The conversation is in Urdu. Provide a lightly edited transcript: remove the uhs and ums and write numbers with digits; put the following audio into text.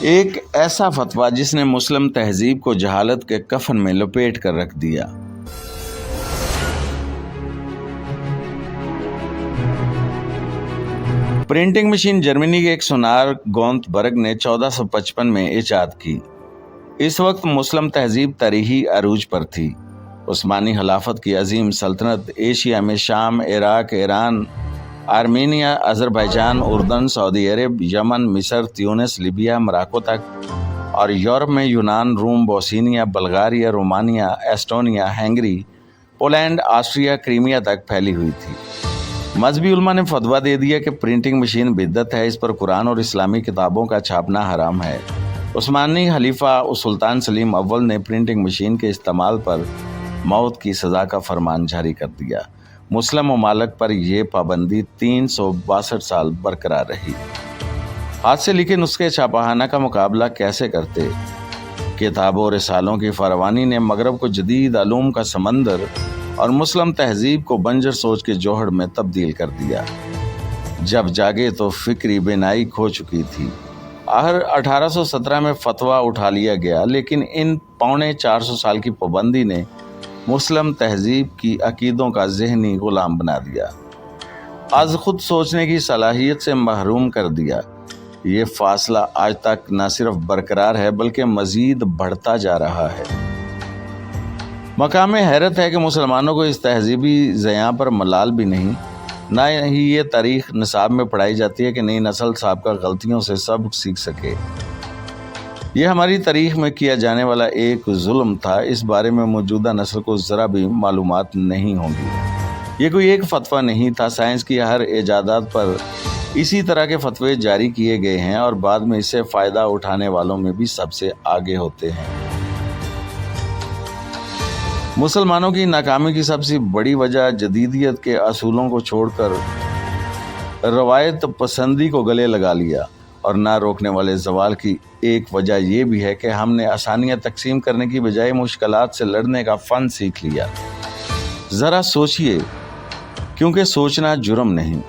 ایک ایسا فتویٰ جس نے مسلم تہذیب کو جہالت کے کفن میں لپیٹ کر رکھ دیا۔ پرنٹنگ مشین جرمنی کے ایک سونار گونت برگ نے 1455 میں ایجاد کی۔ اس وقت مسلم تہذیب تاریخی عروج پر تھی۔ عثمانی خلافت کی عظیم سلطنت ایشیا میں شام، عراق، ایران، آرمینیا، آذربائیجان، اردن، سعودی عرب، یمن، مصر، تیونس، لیبیا، مراکو تک، اور یورپ میں یونان، روم، Bosnia, Bulgaria, Romania, Estonia, Hungary, Poland, Austria, Crimea تک پھیلی ہوئی تھی۔ مذہبی علماء نے فتویٰ دے دیا کہ پرنٹنگ مشین بدعت ہے، اس پر قرآن اور اسلامی کتابوں کا چھاپنا حرام ہے۔ عثمانی خلیفہ سلطان سلیم اول نے پرنٹنگ مشین کے استعمال پر موت کی سزا کا فرمان جاری کر دیا۔ مسلم ممالک پر یہ پابندی 362 سال برقرار رہی۔ ہاتھ سے لکھے نسخے چھاپاخانہ کا مقابلہ کیسے کرتے؟ کتابوں اور رسالوں کی فراوانی نے مغرب کو جدید علوم کا سمندر اور مسلم تہذیب کو بنجر سوچ کے جوہر میں تبدیل کر دیا۔ جب جاگے تو فکری بینائی کھو چکی تھی۔ آخر 1817 میں فتویٰ اٹھا لیا گیا، لیکن ان 450 سال کی پابندی نے مسلم تہذیب کی عقیدوں کا ذہنی غلام بنا دیا، از خود سوچنے کی صلاحیت سے محروم کر دیا۔ یہ فاصلہ آج تک نہ صرف برقرار ہے بلکہ مزید بڑھتا جا رہا ہے۔ مقام حیرت ہے کہ مسلمانوں کو اس تہذیبی زیاں پر ملال بھی نہیں، نہ ہی یہ تاریخ نصاب میں پڑھائی جاتی ہے کہ نئی نسل سابقہ غلطیوں سے سبق سیکھ سکے۔ یہ ہماری تاریخ میں کیا جانے والا ایک ظلم تھا، اس بارے میں موجودہ نسل کو ذرا بھی معلومات نہیں ہوں گی۔ یہ کوئی ایک فتویٰ نہیں تھا، سائنس کی ہر ایجادات پر اسی طرح کے فتوے جاری کیے گئے ہیں اور بعد میں اس سے فائدہ اٹھانے والوں میں بھی سب سے آگے ہوتے ہیں۔ مسلمانوں کی ناکامی کی سب سے بڑی وجہ جدیدیت کے اصولوں کو چھوڑ کر روایت پسندی کو گلے لگا لیا، اور نہ روکنے والے زوال کی ایک وجہ یہ بھی ہے کہ ہم نے آسانیاں تقسیم کرنے کی بجائے مشکلات سے لڑنے کا فن سیکھ لیا۔ ذرا سوچئے، کیونکہ سوچنا جرم نہیں۔